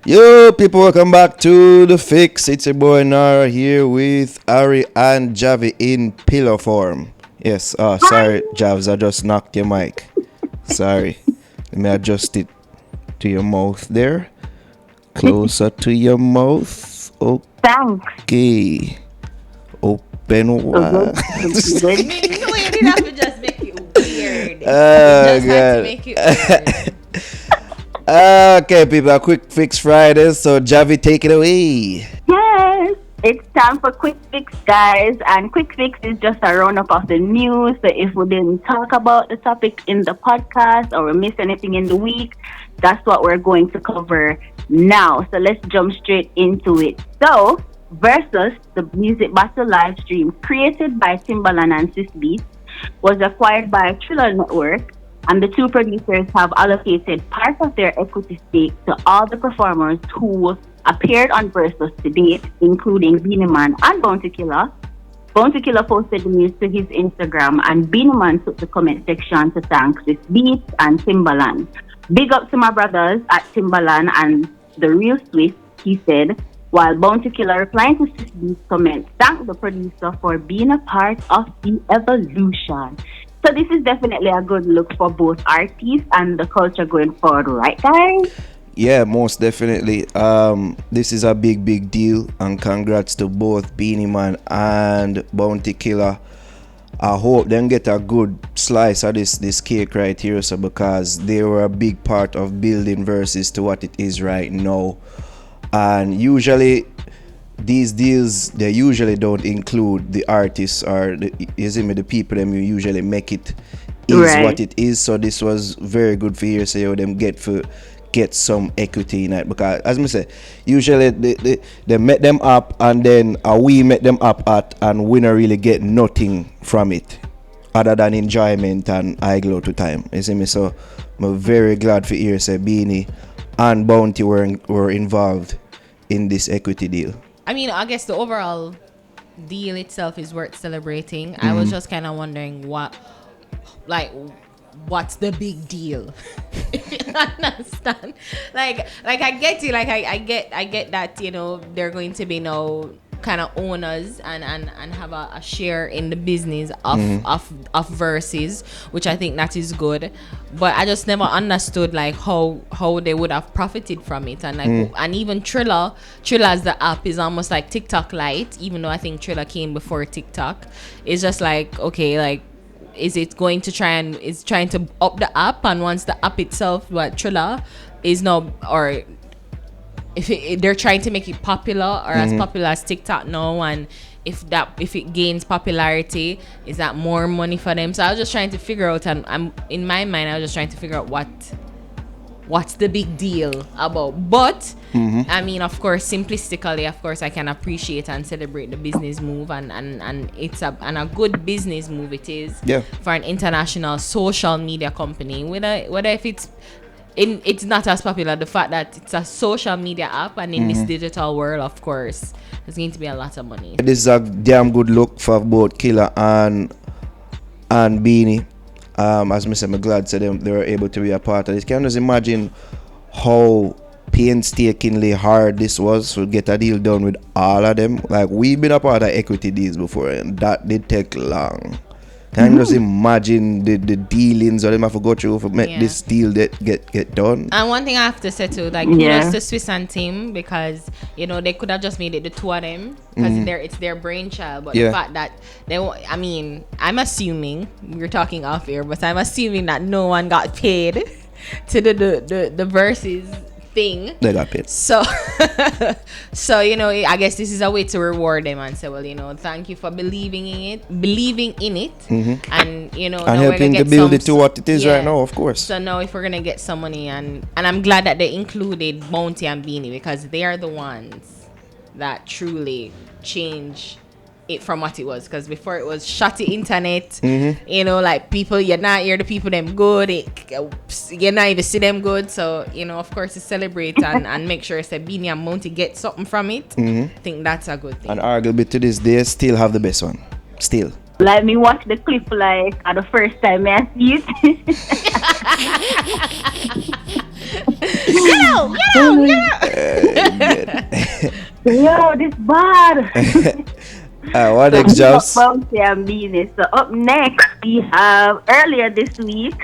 Yo, people, welcome back to The Fix. It's your boy Naro here with Ari and Javi in pillow form. Yes, sorry, Javs, I just knocked your mic. Sorry. Let me adjust it to your mouth there. Closer to your mouth. Thanks. Okay. Open wide. No, you didn't have to just make it weird. Oh, Just had to make it weird. Okay, people, a quick fix Friday. So, Javi, take it away. Yes, it's time for Quik Fix, guys. And Quik Fix is just a roundup of the news. So if we didn't talk about the topic in the podcast or we missed anything in the week, that's what we're going to cover now. So let's jump straight into it. So, Verzuz, the music battle live stream created by Timbaland and Sis Beats, was acquired by Triller Network. And the two producers have allocated part of their equity stake to all the performers who appeared on Verzuz to date, including Beenie Man and Bounty Killer. Bounty Killer posted the news to his Instagram, and Beenie Man took the comment section to thank Swiss Beats and Timbaland. Big up to my brothers at Timbaland and The Real Swiss, he said, while Bounty Killer, replying to Swiss Beats' comment, thanked the producer for being a part of the evolution. So this is definitely a good look for both artists and the culture going forward, right, guys? Yeah, most definitely. This is a big deal, and congrats to both Beenie Man and Bounty Killer. I hope them get a good slice of this cake right here, so because they were a big part of building Verzuz to what it is right now. And usually these deals, they usually don't include the artists or the people them you usually make it is right. What it is. So this was very good for here, so them get some equity in it, because as I say, usually they met them up and then we met them up at, and we don't really get nothing from it other than enjoyment and eye glow to time. You see me? So I'm very glad for here say Beenie and Bounty were involved in this equity deal. I mean, I guess the overall deal itself is worth celebrating. I was just kind of wondering what's the big deal? You understand? Like I get it. Like I get that, you know, they're going to be no kind of owners and have a share in the business of Verzuz, which I think that is good. But I just never understood like how they would have profited from it, and like and even Triller as the app is almost like TikTok light, even though I think Triller came before TikTok. It's just like, okay, like, is it going to trying to up the app, and once the app itself, what Triller is now, or if they're trying to make it popular or as popular as TikTok now, and if it gains popularity, is that more money for them? So I was just trying to figure out, and I'm in my mind I was just trying to figure out what's the big deal about. But I mean, of course, simplistically, of course, I can appreciate and celebrate the business move, and it's a good business move it is, for an international social media company. Whether if it's not as popular, the fact that it's a social media app, and in this digital world, of course, there's going to be a lot of money. This is a damn good look for both Killer and Beenie. As I said, I'm glad that they were able to be a part of this. Can you just imagine how painstakingly hard this was to get a deal done with all of them? Like, we've been a part of equity deals before, and that did take long. Can you just imagine the dealings or them have to go through to make this deal that get done? And one thing I have to say too, like, kudos to Swiss and Tim, because, you know, they could have just made it the two of them, because it's their brainchild. But the fact that I mean, I'm assuming, we're talking off air, but I'm assuming that no one got paid to the Verzuz thing. They got paid. So you know, I guess this is a way to reward them and say, well, you know, thank you for believing in it, and, you know, and helping to build it to what it is right now, of course. So now if we're gonna get some money, and I'm glad that they included Bounty and Beenie, because they are the ones that truly change it from what it was, because before it was shotty internet, you know, like, people, you're not hear the people them good, you're not even see them good. So, you know, of course, to celebrate and make sure say Beenie and Bounty get something from it. I think that's a good thing. And arguably to this day still have the best one, still. Like me watch the clip like at the first time I see it. Yo, this bad. What So next, big up Jobs? Bounty and Beenie. So up next we have earlier this week,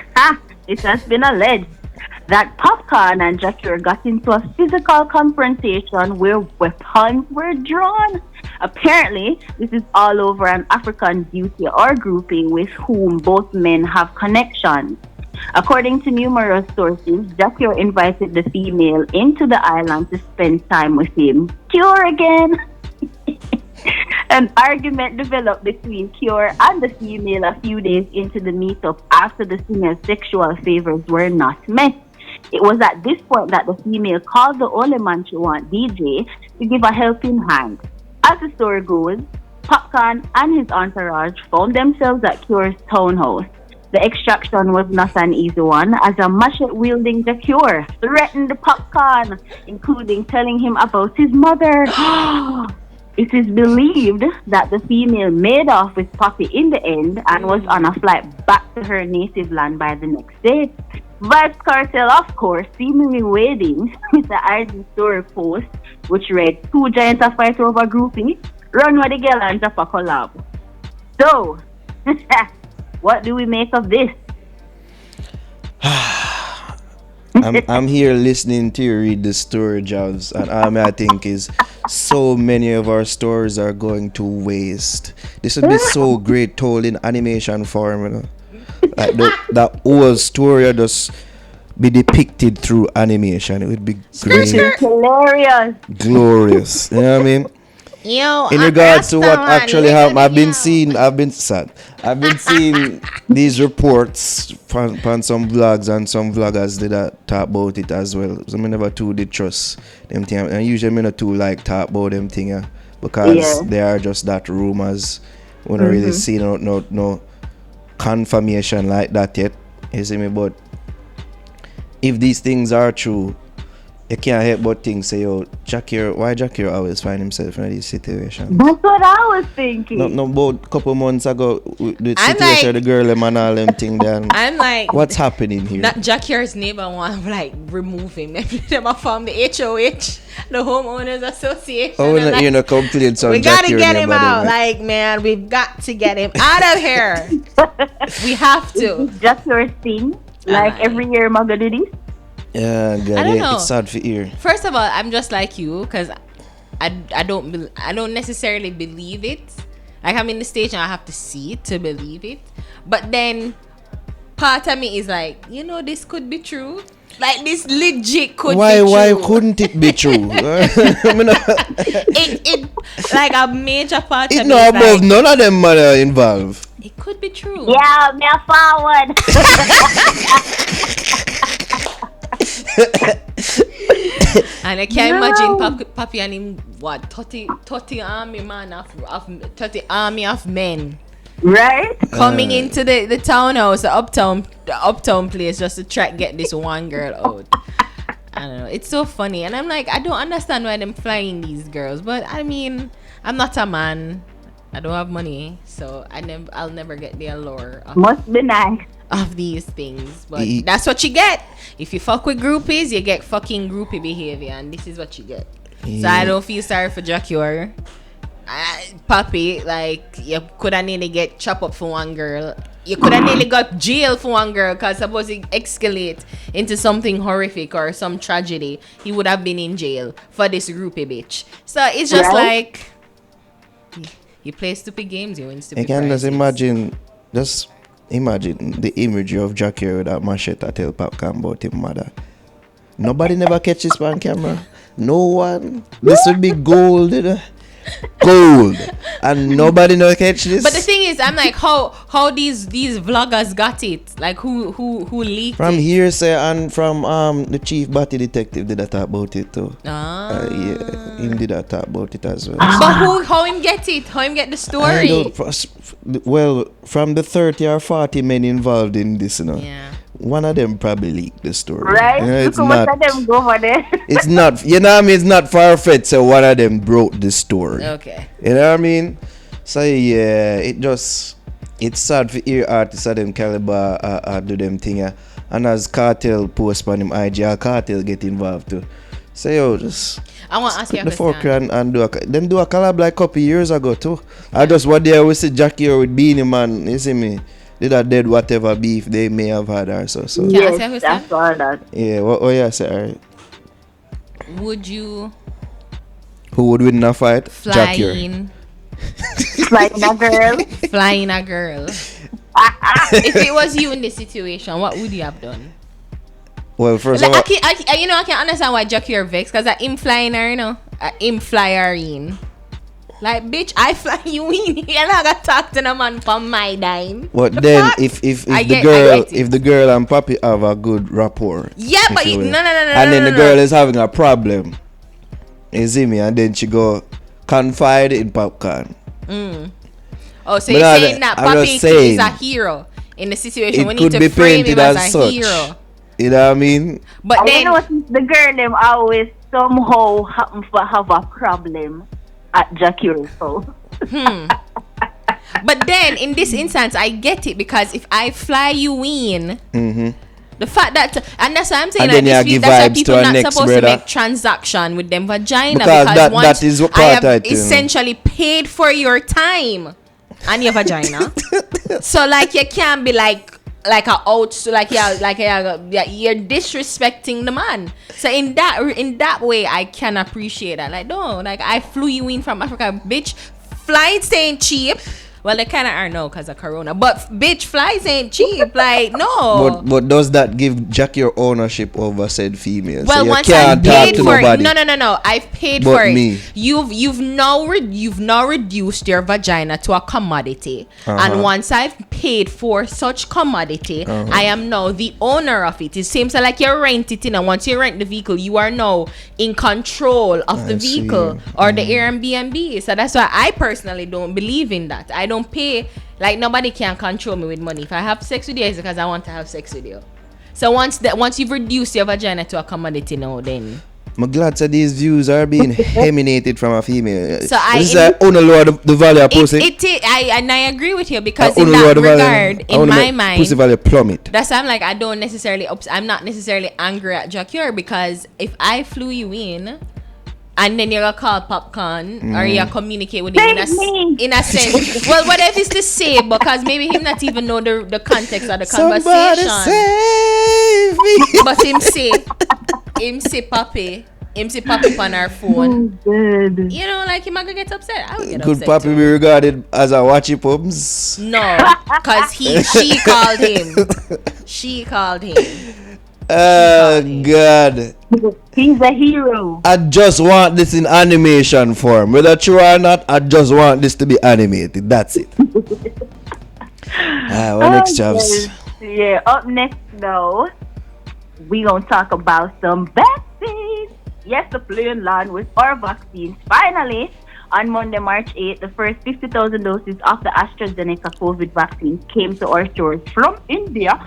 it has been alleged that Popcaan and Jah Cure got into a physical confrontation where weapons were drawn. Apparently, this is all over an African beauty or groupie with whom both men have connections. According to numerous sources, Jah Cure invited the female into the island to spend time with him. Cure again! An argument developed between Cure and the female a few days into the meetup after the singer's sexual favors were not met. It was at this point that the female called the only man she want, DJ, to give a helping hand. As the story goes, Popcaan and his entourage found themselves at Cure's townhouse. The extraction was not an easy one, as a machete-wielding Jah Cure threatened the Popcaan, including telling him about his mother. It is believed that the female made off with Poppy in the end and was on a flight back to her native land by the next day. Vibes Cartel, of course, seemingly waiting with the IG story post, which read, "Two giants are fight over groupie, run with the girl and drop a collab." So, what do we make of this? I'm here listening to you read the story, Jobs, and I think is so many of our stories are going to waste. This would be so great told in animation form, you know? Like that whole story would just be depicted through animation. It would be great, Hilarious. glorious. You know what I mean? Yo, In regards to what actually happened, I've been seeing these reports from some vlogs and some vloggers did talk about it as well. So I never too did trust them thing, and usually I not too like talk about them thing, because they are just that rumors. We don't really see no confirmation like that yet. You see me, but if these things are true, you can't help but think, say, yo, why Jah Cure always find himself in these situations? That's what I was thinking. No, about a couple months ago, the I'm situation, like- the girl them and all them thing there. I'm like, What's happening here? that Jah Cure's neighbor want to like remove him. Them are from the HOH, the homeowners association. Oh, and, no, like, you know, complaints on we Jah gotta Cure get name him of them, out. right? Like, man, we've got to get him out of here. We have to. It's just your thing. Like every year, I'm gonna do this. Yeah, God, I don't know. it's sad for ear. First of all, I'm just like you, because I don't necessarily believe it. Like, I'm in the stage and I have to see it to believe it. But then part of me is like, this could be true. Like, this legit could be true. Why couldn't it be true? I mean, it like a major part it's of me not is above like, none of them man are involved. it could be true. Yeah, me a forward. And I can't imagine Papi and him, 30 army man of 30 army of men Right? coming into the townhouse, the uptown place, just to try to get this one girl out. I don't know. It's so funny, and I'm like, I don't understand why them flying these girls. But I mean, I'm not a man. I don't have money, so I'll never get the allure Must be nice. of these things. But that's what you get. If you fuck with groupies, you get fucking groupie behavior, and this is what you get. So I don't feel sorry for Jah Cure. Papi, like, you could have nearly get chopped up for one girl. You could have nearly got jail for one girl, because suppose it escalate into something horrific or some tragedy, he would have been in jail for this groupie bitch. So it's just like, you play stupid games, you win stupid You can prizes. just imagine the imagery of Jah Cure with that machete tell Popcaan about his mother. Nobody never catches on camera. No one. This would be gold, you know? Gold. And nobody never catch this. But the thing is, I'm like, how these vloggers got it? Like, who leaked from it? hearsay and from the chief batty detective did that talk about it too. Yeah, him did that talk about it as well. But how him get it? How him get the I story? don't, well, from the 30 or 40 men involved in this, Yeah. one of them probably leaked the story. Right? It's Look not. at them go over there. It's not. You know what I mean? It's not far-fetched. So one of them broke the story. Okay. You know what I mean? So yeah, it just it's sad for hear artists of them caliber do them thing, and as Cartel post on him IG, Cartel get involved too. So yo, just I want to ask you a the fuck question. and do a collab like a couple years ago too. I just what there we see Jah Cure with Beenie Man, you see me? They that dead whatever beef they may have had or so. Can I ask you a question? That's all that. Yeah, what yeah, say alright. Would you Who would win in a fight? Jah Cure. Flying a girl. flying a girl? If it was you in this situation, what would you have done? Well, first Like, of all, I can understand why Jah Cure vexed, because him flying her, him fly her in. Like, bitch, I fly you in. You're not gonna talk to the man for my dime. but The then fuck? if I the get girl it. if the girl and Papi have a good rapport, Yeah, if but you will, no, and then the girl is having a problem, you see me, and then she go confide in Popcaan. Oh, so But you're I'm saying that just Papi saying, is a hero in the situation? It We need could to be frame painted him as as a such. hero. You know what I mean? But I then, don't know, the girl them always somehow happen to have a problem at Jah Cure. So but then in this instance, I get it, because if I fly you in, the fact that, and that's why I'm saying, And then like, you give that's why vibes people to a not next supposed brother. to make transaction with them vagina, Because that once is what I part have of it, you know. essentially paid for your time and your vagina. So like you can't be like a out, so you're disrespecting the man. So in that way, I can appreciate that. Like, no, like, I flew you in from Africa, bitch. Flights ain't cheap. Well, they kind of are now because of Corona, but bitch, flights ain't cheap. Like, no. But does that give Jah Cure ownership over said female? Well, so you once I can't talk paid to for nobody. it, no, I've paid But for it. me. You've now reduced your vagina to a commodity, and once I've paid for such commodity, I am now the owner of it. It seems like you rent it in, and once you rent the vehicle, you are now in control of the see. vehicle or the Airbnb. So that's why I personally don't believe in that. I don't pay, like, nobody can control me with money. If I have sex with you, it's because I want to have sex with you. So once you've reduced your vagina to a commodity now, then I'm glad that these views are being emanated from a female. So this is only lower the value of pussy. I agree with you, because I in only that lower the value- regard, I in only my make mind, pussy value plummet. that's why I'm like, I'm not necessarily angry at Jah Cure, because if I flew you in and then you're gonna call Popcaan or you communicate with him in a sense, well, whatever is to say, because maybe him not even know the context of the Somebody conversation. save me. But him say Papi on our phone. good. You know, like, him gonna get upset. I would get Could upset Papi too. be regarded as a watchy pubs? No, because she called him. She called him. Oh God. He's a hero. I just want this in animation form. Whether true or not, I just want this to be animated. That's it. What next, Chavs? Yeah, up next though, we gonna talk about some vaccines. Yes, the plane land with our vaccines. Finally, on Monday, March 8th, the first 50,000 doses of the AstraZeneca COVID vaccine came to our shores from India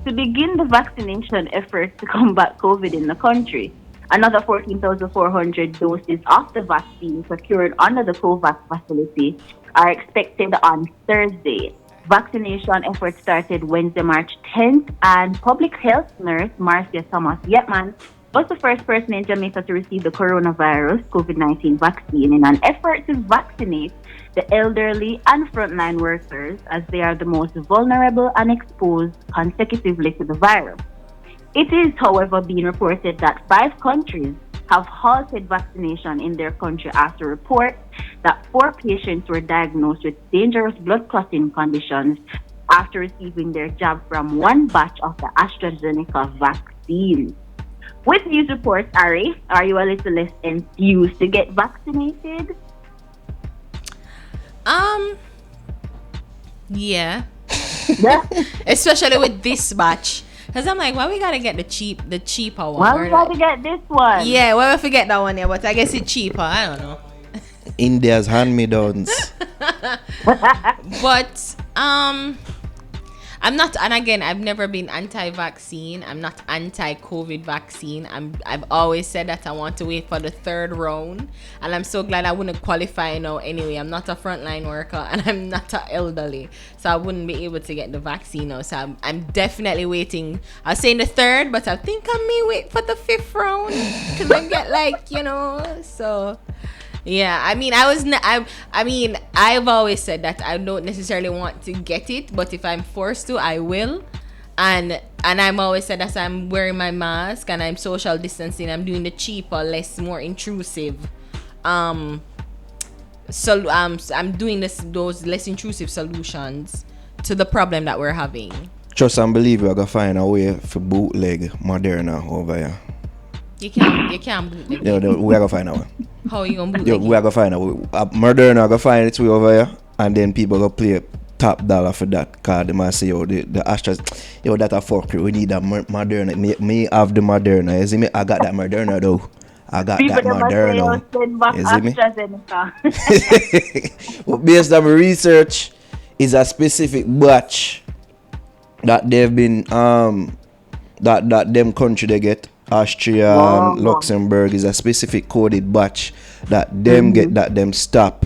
to begin the vaccination efforts to combat COVID in the country. Another 14,400 doses of the vaccine procured under the COVAX facility are expected on Thursday. Vaccination efforts started Wednesday, March 10th, and public health nurse Marcia Thomas Yetman was the first person in Jamaica to receive the coronavirus COVID-19 vaccine in an effort to vaccinate the elderly and frontline workers, as they are the most vulnerable and exposed consecutively to the virus. It is, however, being reported that 5 countries have halted vaccination in their country after reports that 4 patients were diagnosed with dangerous blood clotting conditions after receiving their jab from one batch of the AstraZeneca vaccine. With these reports, Ari, are you a little less enthused to get vaccinated? Yeah. Yeah. Especially with this batch. Because I'm like, why we gotta get the cheaper one? Why Or we gotta like- get this one? Yeah, why we forget that one, yeah, but I guess it's cheaper. I don't know. India's hand-me-downs. But I I'm not, and again, I've never been anti-vaccine. I'm not anti-COVID vaccine. I've always said that I want to wait for the third round, and I'm so glad I wouldn't qualify now. Anyway, I'm not a frontline worker, and I'm not a elderly, so I wouldn't be able to get the vaccine now. So I'm definitely waiting. I was saying the third, but I think I may wait for the fifth round because I get like, so. Yeah, I mean, I've always said that I don't necessarily want to get it, but if I'm forced to, I will. And I'm always said that I'm wearing my mask and I'm social distancing. I'm doing the cheaper, more intrusive. I'm doing those less intrusive solutions to the problem that we're having. Trust and believe we're gonna find a way for bootleg Moderna over here. You can't bootleg. Yeah, we're gonna find a way. How are you gonna bootleg? We're gonna find a way. Moderna gonna find its way over here, and then people gonna play top dollar for that card. They might say, the Astras, that a fucker. We need a Moderna. Me have the Moderna. You see me? I got that Moderna though. I got People that Moderna. You see me? But based on my research, is a specific batch that they've been that them country they get. Austria and Luxembourg is a specific coded batch that them get, that them stop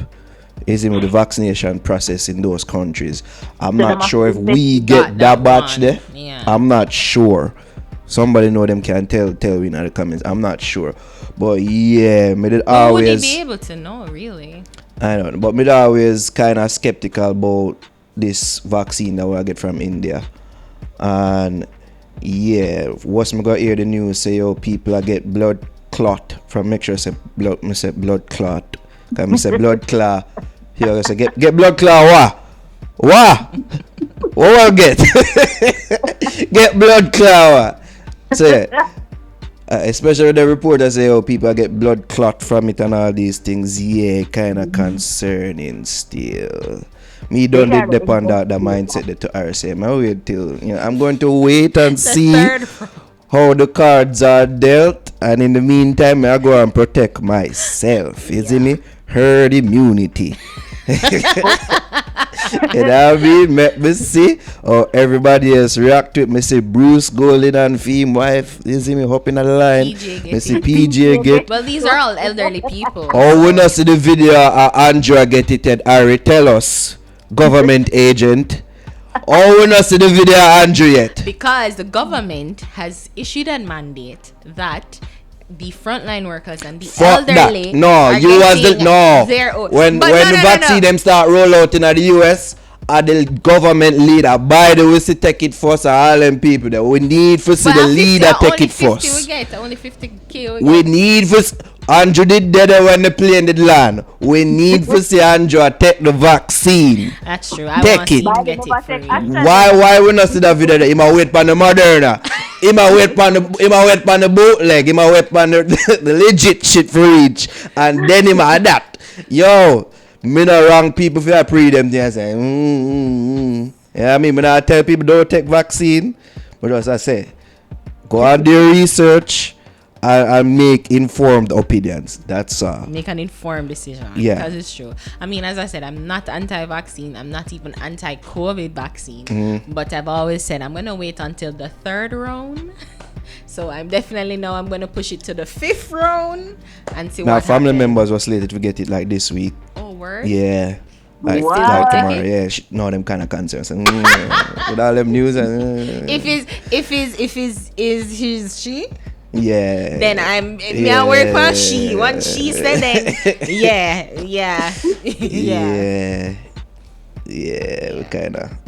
is in with the vaccination process in those countries. I'm not sure if we get that batch there. Yeah. I'm not sure. Somebody know them can tell me in the comments. I'm not sure. But yeah, me did always. Would you be able to know, really? I don't know. But me always kind of skeptical about this vaccine that we get from India. And yeah, what's me gonna hear the news say, people are get blood clot from, make sure I say blood clot. Cause me say blood clot. Here I say get blood clot what I get? Get blood clot. So especially when the reporters say, people get blood clot from it and all these things. Yeah, kind of concerning still. Me don't depend on the mindset that to RSM. I wait till I'm going to wait and see how the cards are dealt, and in the meantime I go and protect myself. You see me? Herd immunity. You know what I mean? Me see how everybody else react to it. Me see Bruce Golden and Fee wife. You see me hopping on the line. Me see PJ get. Well, these are all elderly people. Oh, when I see the video, Andrew get it and Ari tell us. Government agent. Oh, we not see the video Andrew yet. Because the government has issued a mandate that the frontline workers and the elderly when the vaccine them start roll out in the US, the government leader by the way take it first, all them people that we need for see the leader take it first. Only 50K we need for Andrew did there when the plane did land. We need to see Andrew take the vaccine. That's true. I take it. Get it for you. Why we not see that video? He might wait for the Moderna. He might wait for the bootleg. He might wait for the legit shit for each, and then he might adapt. Yo, me not wrong people for pre them things. Say, Yeah, I mean, me not tell people don't take vaccine, but as I say, go and do your research. And make informed opinions. That's make an informed decision. Yeah, because it's true. I mean, as I said, I'm not anti-vaccine. I'm not even anti-COVID vaccine. But I've always said I'm gonna wait until the third round. So I'm definitely I'm gonna push it to the fifth round and see what happens. Now, family members were slated to get it like this week. Oh, word? Yeah. Like tomorrow, yeah. No, them kind of concerns. With all them news. If she. Yeah. Then I work for she. Once she said that, yeah. We kinda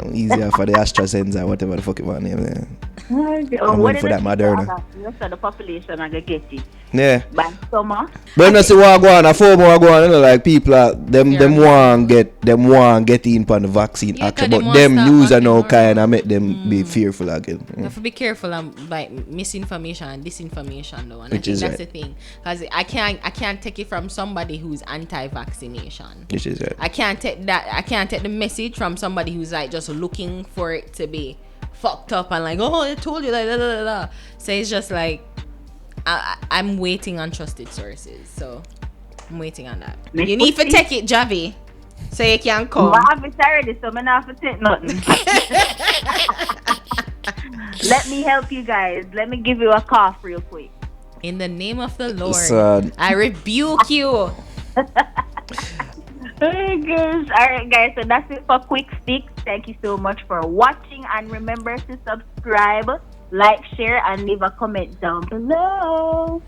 I'm easier for the AstraZeneca, whatever the fuck it was name. I'm waiting for that Moderna. The population are gonna get it. Yeah. By summer. But I see what go on, a FOMO go on, like people are them want get in on the vaccine action, but them user now kinda make them be fearful again. You have to be careful by misinformation and disinformation though, and Which I think is that's right. the thing. Because I can't take it from somebody who's anti-vaccination. Which is right. I can't take the message from somebody who's like just looking for it to be fucked up and like, oh, I told you, like, blah, blah, blah. So it's just like I'm waiting on trusted sources, so I'm waiting on that. You need to take it, Javi. So you can I come. have it already, so I'm not have to take nothing. Let me help you guys. Let me give you a cough real quick. In the name of the Lord, Son. I rebuke you. Alright guys, so that's it for Quik Fix. Thank you so much for watching, and remember to subscribe, like, share, and leave a comment down below.